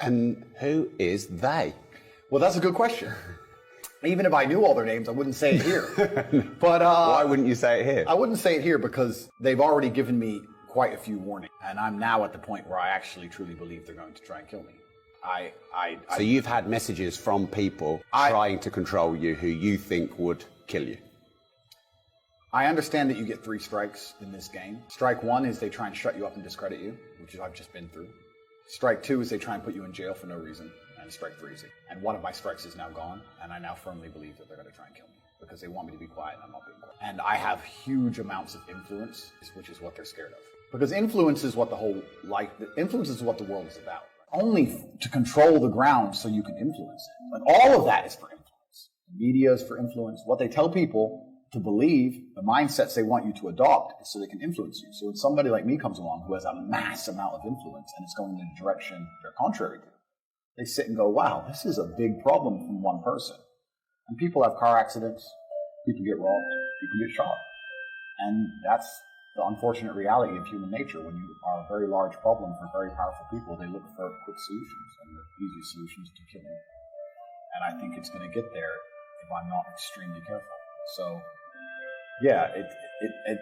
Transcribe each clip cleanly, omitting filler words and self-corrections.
And who is they? Well, that's a good question. Even if I knew all their names, I wouldn't say it here. But why wouldn't you say it here? I wouldn't say it here because they've already given me quite a few warnings, and I'm now at the point where I actually truly believe they're going to try and kill me. So you've had messages from people trying to control you who you think would kill you? I understand that you get 3 strikes in this game. Strike 1 is they try and shut you up and discredit you, which I've just been through. Strike 2 is they try and put you in jail for no reason. And strike 3 is it. And one of my strikes is now gone, and I now firmly believe that they're going to try and kill me because they want me to be quiet and I'm not being quiet. And I have huge amounts of influence, which is what they're scared of. Because influence is what the influence is what the world is about. Only to control the ground so you can influence it. But all of that is for influence. The media is for influence. What they tell people to believe, the mindsets they want you to adopt, is so they can influence you. So when somebody like me comes along who has a mass amount of influence and it's going in a direction they're contrary to, they sit and go, wow, this is a big problem from one person. And people have car accidents, people get robbed, people get shot. And that's the unfortunate reality of human nature. When you are a very large problem for very powerful people, they look for quick solutions, and the easiest solution is to kill you. And I think it's going to get there if I'm not extremely careful. So, yeah,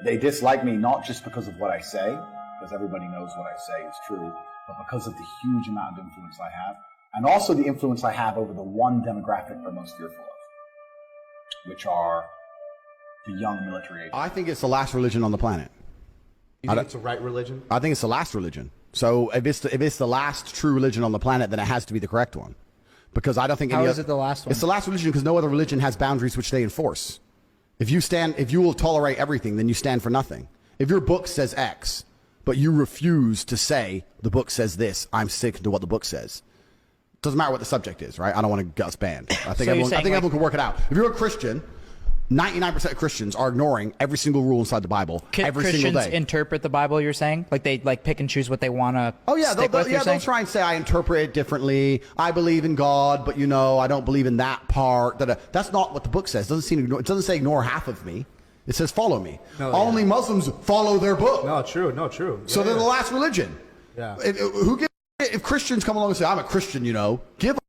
they dislike me not just because of what I say, because everybody knows what I say is true, but because of the huge amount of influence I have, and also the influence I have over the one demographic they're most fearful of, which are the young military agents. I think it's the last religion on the planet. You think it's the right religion? I think it's the last religion. So if it's the last true religion on the planet, then it has to be the correct one. Because I don't think How is it the last one? It's the last religion because no other religion has boundaries which they enforce. If you will tolerate everything, then you stand for nothing. If your book says X, but you refuse to say the book says this, I'm sticking to what the book says. Doesn't matter what the subject is, right? I don't want to get us banned. I think everyone can work it out. If you're a Christian, 99% of Christians are ignoring every single rule inside the Bible every single day. Christians interpret the Bible, you're saying? Like they pick and choose what they want to they'll try and say, I interpret it differently. I believe in God, but I don't believe in that part. That's not what the book says. It doesn't say ignore half of me. It says follow me. Only Muslims follow their book. No, true. So they're the last religion. Yeah. If Christians come along and say, I'm a Christian, give up.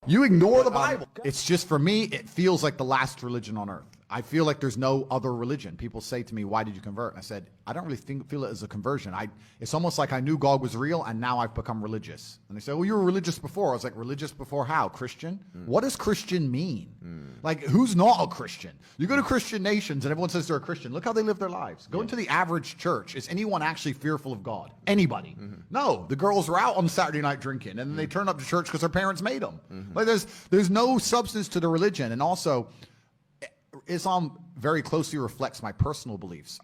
You ignore the Bible. It's just, for me, it feels like the last religion on earth. I feel like there's no other religion. People say to me, why did you convert? And I said, I don't really feel it as a conversion. It's almost like I knew God was real and now I've become religious. And they say, well, you were religious before. I was like, religious before how? Christian? What does Christian mean? Like, who's not a Christian? You go to Christian nations and everyone says they're a Christian. Look how they live their lives. Go into the average church. Is anyone actually fearful of God? Anybody? No. The girls are out on Saturday night drinking and then they turn up to church because their parents made them. Like, there's no substance to the religion. And also, Islam very closely reflects my personal beliefs.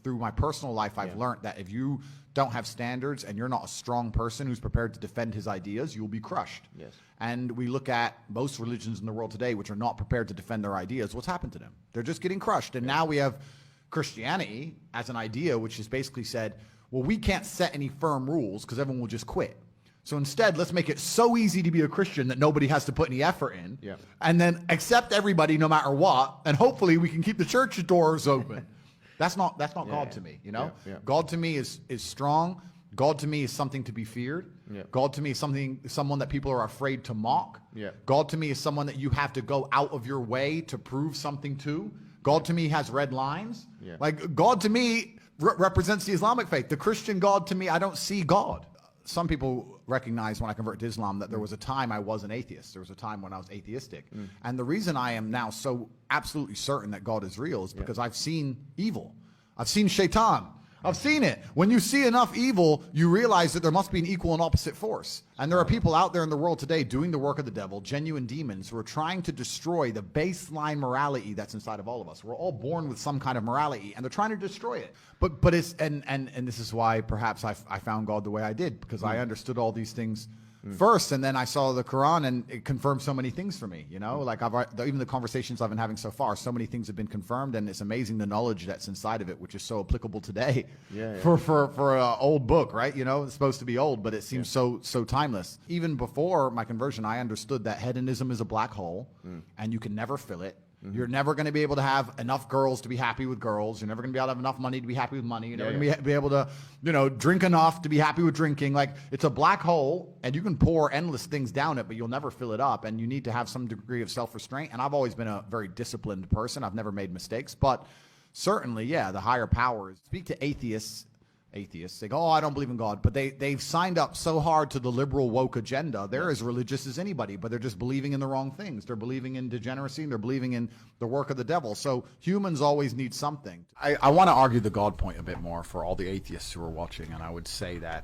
Through my personal life, I've learned that if you don't have standards and you're not a strong person who's prepared to defend his ideas, you'll be crushed. Yes. And we look at most religions in the world today which are not prepared to defend their ideas. What's happened to them? They're just getting crushed. And now we have Christianity as an idea which has basically said, well, we can't set any firm rules because everyone will just quit. So instead, let's make it so easy to be a Christian that nobody has to put any effort in. Yeah. And then accept everybody no matter what, and hopefully we can keep the church doors open. That's not God to me, Yeah. God to me is strong. God to me is something to be feared. Yeah. God to me is someone that people are afraid to mock. Yeah. God to me is someone that you have to go out of your way to prove something to. God to me has red lines. Yeah. Like, God to me represents the Islamic faith. The Christian God to me, I don't see God. Some people recognize when I converted to Islam that there was a time I was an atheist. There was a time when I was atheistic. And the reason I am now so absolutely certain that God is real is because I've seen evil. I've seen shaitan. I've seen it. When you see enough evil, you realize that there must be an equal and opposite force. And there are people out there in the world today doing the work of the devil, genuine demons, who are trying to destroy the baseline morality that's inside of all of us. We're all born with some kind of morality, and they're trying to destroy it. But it's and this is why perhaps I found God the way I did, because I understood all these things first, and then I saw the Quran, and it confirmed so many things for me. Like even the conversations I've been having so far, so many things have been confirmed, and it's amazing the knowledge that's inside of it, which is so applicable today. For an old book, right? It's supposed to be old, but it seems so timeless. Even before my conversion, I understood that hedonism is a black hole, and you can never fill it. You're never going to be able to have enough girls to be happy with girls. You're never going to be able to have enough money to be happy with money. You're never going to be able to, drink enough to be happy with drinking. Like, it's a black hole, and you can pour endless things down it, but you'll never fill it up. And you need to have some degree of self-restraint. And I've always been a very disciplined person. I've never made mistakes. But certainly, yeah, the higher powers. Speak to atheists. They go, oh, I don't believe in God. But they've signed up so hard to the liberal woke agenda. They're as religious as anybody, but they're just believing in the wrong things. They're believing in degeneracy, and they're believing in the work of the devil. So humans always need something. I want to argue the God point a bit more for all the atheists who are watching, and I would say that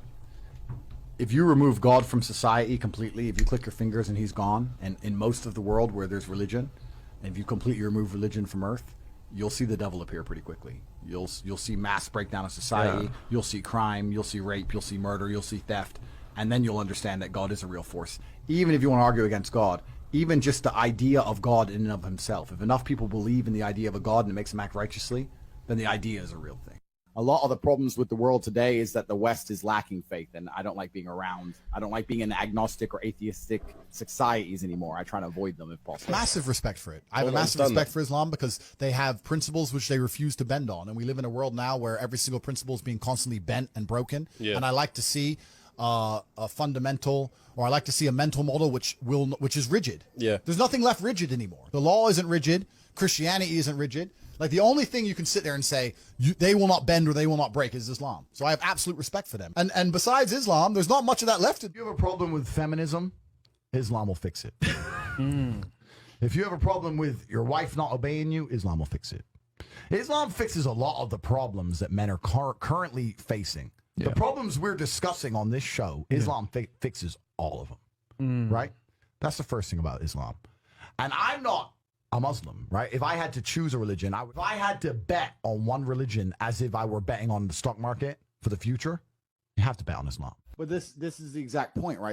if you remove God from society completely, if you click your fingers and he's gone, and in most of the world where there's religion, and if you completely remove religion from earth, you'll see the devil appear pretty quickly. You'll see mass breakdown of society. Yeah. You'll see crime. You'll see rape. You'll see murder. You'll see theft. And then you'll understand that God is a real force. Even if you want to argue against God, even just the idea of God in and of himself, if enough people believe in the idea of a God and it makes them act righteously, then the idea is a real thing. A lot of the problems with the world today is that the West is lacking faith, and I don't like being around. I don't like being in agnostic or atheistic societies anymore. I try to avoid them if possible. Massive respect for it. I have a massive respect for Islam because they have principles which they refuse to bend on, and we live in a world now where every single principle is being constantly bent and broken. Yeah. And I like to see a fundamental, or I like to see a mental model which is rigid. Yeah. There's nothing left rigid anymore. The law isn't rigid. Christianity isn't rigid. Like, the only thing you can sit there and say, they will not bend or they will not break is Islam. So I have absolute respect for them. And besides Islam, there's not much of that left. If you have a problem with feminism, Islam will fix it. If you have a problem with your wife not obeying you, Islam will fix it. Islam fixes a lot of the problems that men are currently facing. Yeah. The problems we're discussing on this show, Islam fixes all of them. Right? That's the first thing about Islam. And I'm not a Muslim, right? If I had to choose a religion, if I had to bet on one religion as if I were betting on the stock market for the future, you have to bet on Islam. But this is the exact point, right?